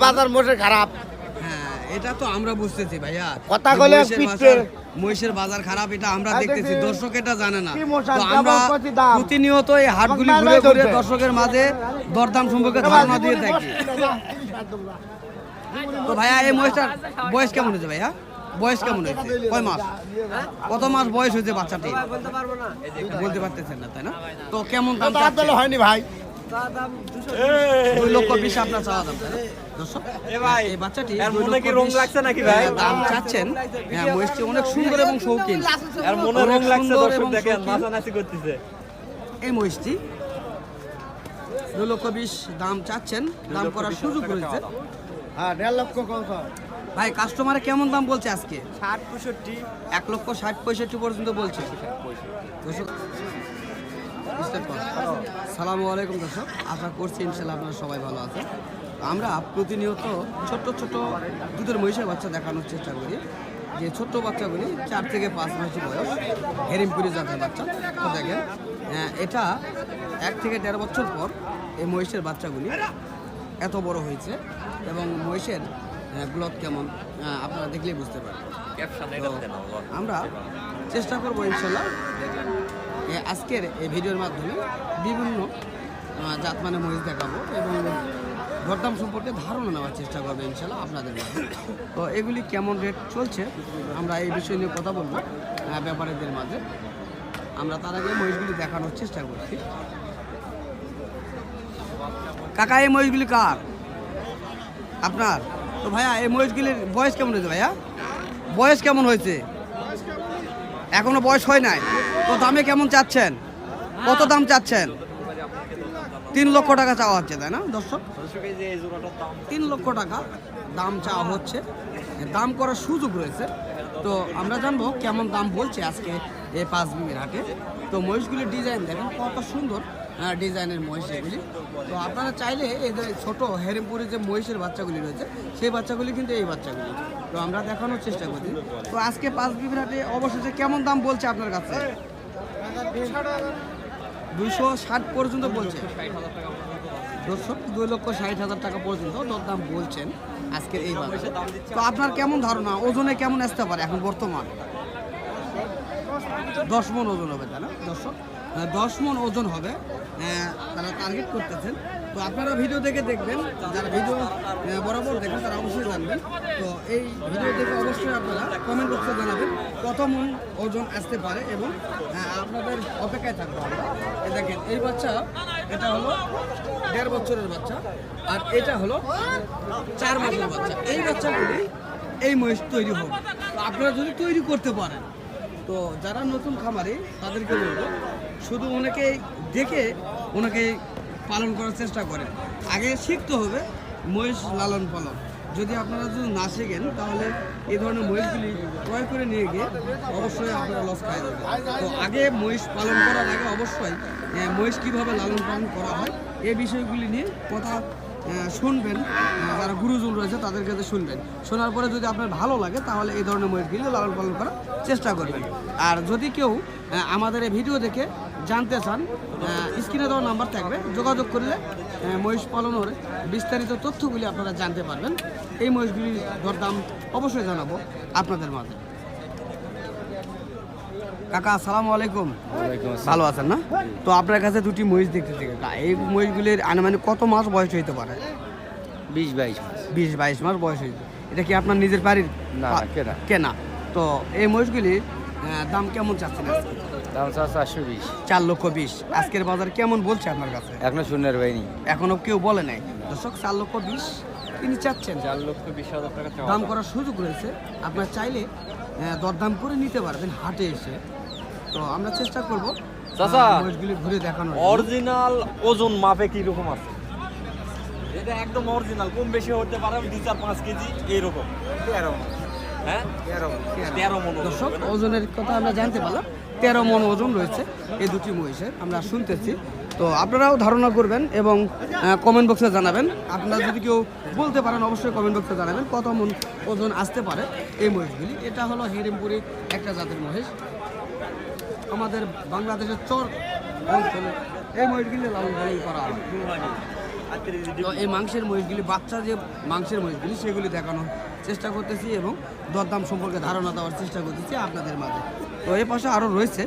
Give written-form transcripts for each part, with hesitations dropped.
বাজার মোটে খারাপ। হ্যাঁ, এটা তো আমরা বুঝতেছি ভাইয়া। কথা কইলে মহিষের বাজার খারাপ, এটা আমরা দেখতেছি, দর্শক এটা জানে না। তো আমরা প্রতিনিয়ত এই হাটগুলি ঘুরে ঘুরে দর্শকের মাঝে দরদাম সম্পর্কে ধারণা দিয়ে থাকি। তো ভাইয়া, এই মহিষটার বয়স কেমন হয়েছে ভাইয়া? বয়স কেমন হয়েছে? কয় মাস? কত মাস বয়স হয়েছে বাচ্চাটি? বলতে পারতেছেন না, তাই না? তো কেমন দাম হয়নি ভাই? 2,20,000 আপনার চাওয়া দাম। দর্শক, এই বাচ্চাটি দাম চাচ্ছেন। হ্যাঁ, মহিষটি অনেক সুন্দর এবং শৌখিন। এই মহিষটি 2,20,000 দাম চাচ্ছেন, দাম করার সুযোগ রয়েছে। হ্যাঁ, 1.5 লক্ষ ভাই, কাস্টমারে কেমন দাম বলছে আজকে? 60-65। 1,60,65 পর্যন্ত বলছে। সালামু আলাইকুম দর্শক, আশা করছি ইনশাল্লাহ আপনারা সবাই ভালো আছেন। আমরা প্রতিনিয়ত ছোট্ট ছোট দুধের মহিষের বাচ্চা দেখানোর চেষ্টা করি, যে ছোট্ট বাচ্চাগুলি 4 থেকে 5 মাসের বয়স, হেরিমপুরি জাতের বাচ্চা। তো দেখেন, এটা 1 থেকে 1.5 বছর পর এই মহিষের বাচ্চাগুলি এত বড় হয়েছে, এবং মহিষের গ্রোথ কেমন আপনারা দেখলেই বুঝতে পারবেন। আমরা চেষ্টা করবো ইনশাল্লাহ আজকের এই ভিডিওর মাধ্যমে বিভিন্ন জাত মানে মহিষ দেখাবো এবং দরদাম সম্পর্কে ধারণা নেওয়ার চেষ্টা করবো ইনশাল্লাহ আপনাদের মাঝে। তো এগুলি কেমন রেট চলছে আমরা এই বিষয় নিয়ে কথা বলবো ব্যাপারীদের মাঝে। আমরা তার আগে মহিষগুলি দেখানোর চেষ্টা করছি। কাকা, এই মহিষগুলি কার? আপনার? তো ভাইয়া, এই মহিষগুলির বয়স কেমন হয়েছে ভাইয়া? বয়স কেমন হয়েছে? এখনো বয়স হয় নাই। তো দামে কেমন চাচ্ছেন? কত দাম চাচ্ছেন? 3 লক্ষ টাকা চাওয়া হচ্ছে, তাই না দর্শক? 3 লক্ষ টাকা দাম চাওয়া হচ্ছে, দাম করার সুযোগ রয়েছে। তো আমরা জানবো কেমন দাম বলছে আজকে এই 5 বিঘের হাটে। তো মহিষগুলির ডিজাইন দেখেন কত সুন্দর ডিজাইনের মহিষ এগুলি। তো আপনারা চাইলে এই যে ছোটো হেরিমপুরে যে মহিষের বাচ্চাগুলি রয়েছে, সেই বাচ্চাগুলি কিন্তু এই বাচ্চাগুলি। তো আমরা দেখানোর চেষ্টা করি। তো আজকে 5 বিঘের হাটে অবশেষে কেমন দাম বলছে আপনার কাছে? 260 পর্যন্ত বলছে দর্শক। 2,60,000 টাকা পর্যন্ত দরদাম বলছেন আজকের এই বাজারে। তো আপনার কেমন ধারণা, ওজনে কেমন আসতে পারে এখন বর্তমান? 10 মণ ওজন হবে, তাই না দর্শক? 10 মণ ওজন হবে তারা টার্গেট করতেছেন। তো আপনারা ভিডিও দেখে দেখবেন, যারা ভিডিও বরাবর দেখেন তারা অবশ্যই জানবেন। তো এই ভিডিও দেখে অবশ্যই আপনারা কমেন্ট বক্সে জানাবেন কত মণ ওজন আসতে পারে, এবং আপনাদের অপেক্ষায় থাকবো আমরা। দেখেন, এই বাচ্চা, এটা হলো 1.5 বছরের বাচ্চা, আর এটা হলো 4 মাসের বাচ্চা। এই বাচ্চাগুলি এই মহিষ তৈরি হবে। তো আপনারা যদি তৈরি করতে পারেন, তো যারা নতুন খামারে তাদেরকে বলবো শুধু ওনাকে দেখে ওনাকে পালন করার চেষ্টা করেন। আগে শিখতে হবে মহিষ লালন পালন। যদি আপনারা যদি না শেখেন, তাহলে এই ধরনের মহিষগুলি ক্রয় করে নিয়ে গিয়ে অবশ্যই আপনারা লস খাই দেবেন। তো আগে মহিষ পালন করার আগে অবশ্যই মহিষ কীভাবে লালন পালন করা হয় এই বিষয়গুলি নিয়ে কথা শুনবেন। যারা গুরুজন রয়েছে তাদের কাছে শুনবেন। শোনার পরে যদি আপনার ভালো লাগে, তাহলে এই ধরনের মহিষগুলি লালন পালন করার চেষ্টা করবেন। আর যদি কেউ আমাদের এই ভিডিও দেখে জানতে চান, স্ক্রিনে দেওয়া নাম্বার থাকবে, যোগাযোগ করলে মহিষ পালনের বিস্তারিত তথ্যগুলি আপনারা জানতে পারবেন। এই মহিষগুলির দরদাম অবশ্যই জানাবো আপনাদের মাঝে। কাকা, আসসালামু আলাইকুম। ভালো আছেন না? তো আপনার কাছে 2টি মহিষ দেখতেছি কাকা। এই মহিষগুলির আনুমানিক কত মাস বয়স হইতে পারে? 20-22 মাস বয়স হয়েছে। এটা কি আপনার নিজের বাড়ির? না, কেনা। তো এই মহিষগুলির দাম কেমন চাচ্ছেন? দাম 420। 4,20,000 আজকের বাজার কেমন বলছে আপনার কাছে? এখনো শূন্যের হয়নি, এখনো কেউ বলে নাই দর্শক। 4,20,000 তিনি চাচ্ছেন। 4,20,000 টাকা দাম করার সুযোগ রয়েছে, আপনার চাইলে দরদাম করে নিতে পারবেন হাটে এসে। তো আমরা চেষ্টা করবো মহিষগুলি ঘুরে দেখানোর। অরিজিনাল ওজন মাপে কি রকম আছে? এটা একদম অরিজিনাল, কম বেশি হতে পারে 2-4-5 কেজি এইরকম। 13 মণ দর্শক, ওজনের কথা আমরা জানতে পারলাম। 13 মণ ওজন রয়েছে এই 2টি মহিষের, আমরা শুনতেছি। তো আপনারাও ধারণা করবেন এবং কমেন্ট বক্সে জানাবেন। আপনারা যদি কেউ বলতে পারেন, অবশ্যই কমেন্ট বক্সে জানাবেন কত মণ ওজন আসতে পারে এই মহিষগুলি। এটা হলো হেরিমপুরি একটা জাতের মহিষ। আমাদের বাংলাদেশের চর অঞ্চলে এই মহিষগুলি লালন পালন করা হয়। তো এই মাংসের মহিষগুলি বাচ্চা যে মাংসের মহিষগুলি সেগুলি দেখানোর চেষ্টা করতেছি এবং দরদাম সম্পর্কে ধারণা দেওয়ার চেষ্টা করতেছি আপনাদের মাঝে। তো এই পাশে আরও রয়েছে,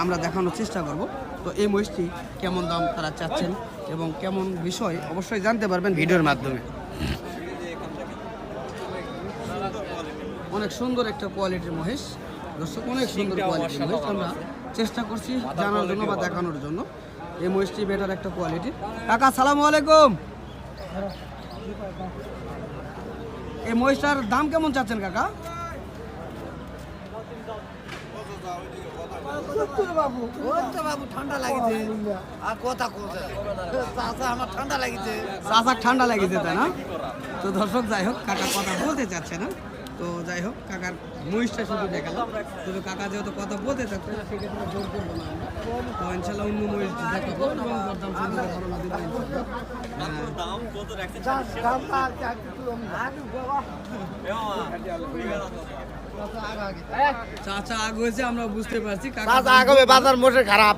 আমরা দেখানোর চেষ্টা করব। তো এই মহিষটি কেমন দাম তারা চাচ্ছেন এবং কেমন বিষয় অবশ্যই জানতে পারবেন ভিডিওর মাধ্যমে। অনেক সুন্দর একটা কোয়ালিটির মহিষ দর্শক, অনেক সুন্দর কোয়ালিটির মহিষ। আমরা চেষ্টা করছি জানার জন্য বা দেখানোর জন্য। এই মহিষটি বেটার একটা কোয়ালিটির। কাকা আসসালামু আলাইকুম। এই মহিষটার দাম কেমন চাচ্ছেন কাকা? ঠান্ডা লাগিছে আর কথা আমার ঠান্ডা লাগিছে। চাচা ঠান্ডা লাগিছে তাই না? তো দর্শক যাই হোক, কাকা কথা বলতে চাচ্ছে না। তো যাই হোক, কাকার মহিষটা শুধু দেখালাম। তবে কাকা যেহেতু কথা বলতে চাচ্ছে না সেক্ষেত্রে জোর করবো না আমরা। তো ইনশাল্লাহ অন্য মহিষ দেখাবো এবং দরদাম সম্পর্কে ধারণা দেবো ইনশাল্লাহ। চাচা আগ হয়েছে আমরা বুঝতে পারছি। চাচা আগাবে বাজার মোটে খারাপ।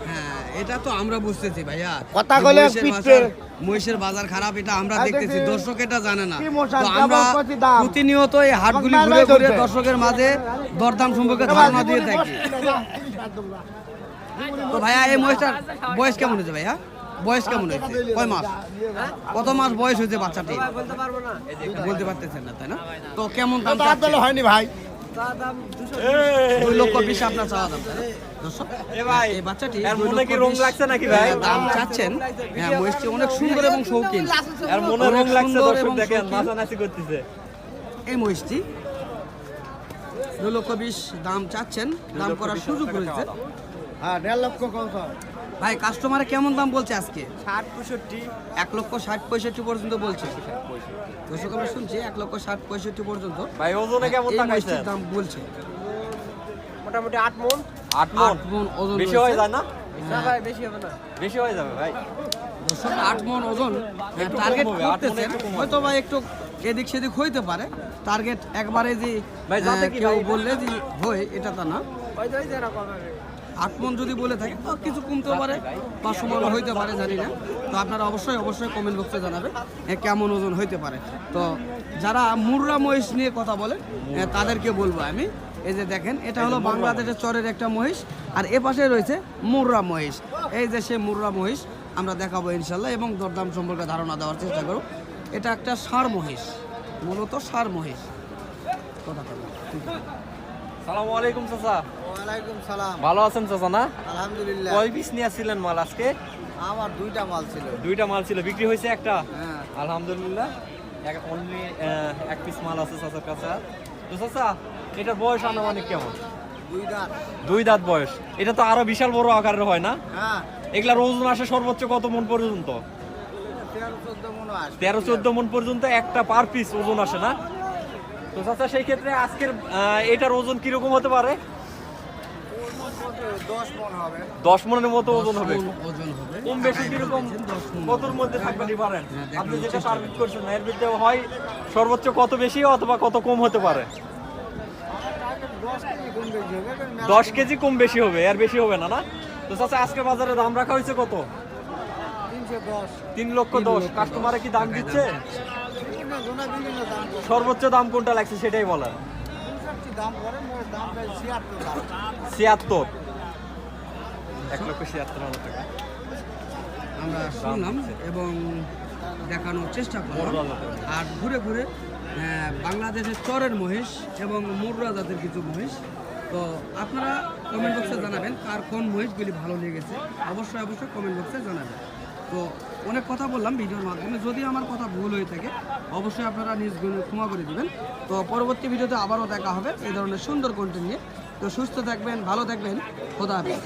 হ্যাঁ, এটা তো আমরা বুঝতেছি ভাইয়া। কথা কইলে মহিষের বাজার খারাপ এটা আমরা দেখতেছি, দর্শক এটা জানে না। কি মশা, তো আমরা কেমন কত দাম? প্রতিনিয়ত এই হাটগুলি ঘুরে ঘুরে দর্শকের মাঝে দরদাম সম্পর্কে ধারণা দিয়ে থাকি। তো ভাইয়া এই মহিষটার বয়স কেমন হয়েছে ভাইয়া? বয়স কেমন হয়েছে? কয় মাস? কত মাস বয়স হয়েছে বাচ্চাটি? বলতে পারতেছেন না তাই না? তো কেমন দাম চাচ্ছেন? হয়নি ভাই। 2,20,000 আপনার চাওয়া দাম তাই না? দর্শক, এই বাচ্চাটি 2,20,000 দাম চাচ্ছেন। হ্যাঁ, মহিষটি অনেক সুন্দর এবং শৌখিন। অনেক সুন্দর এবং শৌখিন। এই মহিষটি 2,20,000 দাম চাচ্ছেন, দাম করার সুযোগ রয়েছে। হ্যাঁ 1.5 লক্ষ কম স্যার। ভাই কাস্টমারে কেমন দাম বলছে আজকে? 60-65। 1,60,65,000 পর্যন্ত বলছে। দর্শক আমরা শুনছি 1,60,65,000 পর্যন্ত ভাই ওজনে কেমন এই টাকা মহিষটির দাম বলছে। মোটামুটি 8 মণ। 8 মণ। 8 মণ ওজন বেশি হয়ে যায় না? না ভাই বেশি হবে না। বেশি হয়ে যাবে ভাই। দর্শক 8 মণ ওজন টার্গেট কম হবে, 8 মণ করতেছেন। একটু কম হবে। হয়তো বা একটু এদিক সেদিক হইতে পারে। টার্গেট একবারে যে ভাই, যাতে কি কেউ ভাই? বললে যে হয় এটা তা না। ওই যে যারা করবে। 8 মণ যদি বলে থাকে তো কিছু কমতে পারে, 500 মণ হইতে পারে, জানি না। তো আপনারা অবশ্যই কমেন্ট বক্সে জানাবেন কেমন ওজন হইতে পারে। তো যারা মুর্রা মহিষ নিয়ে কথা বলে তাদেরকে বলবো আমি, এই যে দেখেন এটা হলো বাংলাদেশের চরের একটা মহিষ, আর এ পাশে রয়েছে মুর্রা মহিষ। এই যে সে মুর্রা মহিষ আমরা দেখাবো ইনশাল্লাহ এবং দরদাম সম্পর্কে ধারণা দেওয়ার চেষ্টা করব। এটা একটা ষাঁড় মহিষ, মূলত ষাঁড় মহিষ। কথা বলবো। সালামু আলাইকুম চাচা। ওয়ালাইকুম সালাম। ভালো আছেন চাচা না? আলহামদুলিল্লাহ। কয় পিস নিয়ে আসছিলেন মাল আজকে? আমার 2টা মাল ছিল। 2টা মাল ছিল, বিক্রি হয়েছে একটা? হ্যাঁ। আলহামদুলিল্লাহ। অনলি 1 পিস মাল আছে চাচার কাছে। তো চাচা এটার বয়স আনুমানিক কেমন? 2 দাঁত। 2 দাঁত বয়স। এটা তো আরো বিশাল বড় আকারের হয় না? হ্যাঁ। এগুলার ওজন আসে সর্বোচ্চ কত মণ পর্যন্ত? 13-14 মণ আসে। 13-14 মণ পর্যন্ত একটা পার পিস ওজন আসে না? তো চাচা সেই ক্ষেত্রে আজকের এটার ওজন কিরকম হতে পারে? 10 মণ হবে। 10 মণের মতো ওজন হবে। ওজন হবে কম বেশি কিরকম 10 মণ। কতর মধ্যে থাকতে পারেন? হ্যাঁ, আপনি দেখানোর যেটা চেষ্টা টার্গেট করছেন এর ভিতরে হয় সর্বোচ্চ কত বেশি অথবা কত কম হতে পারে? 10 কেজি কম বেশি হবে, আর বেশি হবে না, না? তো চাচা আজকে বাজারে দাম রাখা হয়েছে কত? 310। 3,10,000। কাস্টমারে কি দাম দিচ্ছে? বিভিন্ন দাম। সর্বোচ্চ দাম কোনটা লাগছে সেটাই বলেন। 65 দাম করে, মোর দাম প্রায় 76 দাম। 76। 1,76,000 টাকা। আমরা শুনলাম এবং দেখানোর চেষ্টা করলাম। আর ঘুরে ঘুরে বাংলাদেশের চরের মহিষ এবং মুর্রা জাতের কিছু মহিষ। তো আপনারা কমেন্ট বক্সে জানাবেন কার কোন মহিষগুলি ভালো লেগেছে, অবশ্যই কমেন্ট বক্সে জানাবেন। তো অনেক কথা বললাম ভিডিওর মাধ্যমে, যদি আমার কথা ভুল হয়ে থাকে অবশ্যই আপনারা নিজ গুণে ক্ষমা করে দিবেন। তো পরবর্তী ভিডিওতে আবারও দেখা হবে এই ধরনের সুন্দর কন্টেন্ট নিয়ে। তো সুস্থ থাকবেন, ভালো থাকবেন, খোদা হাফেজ।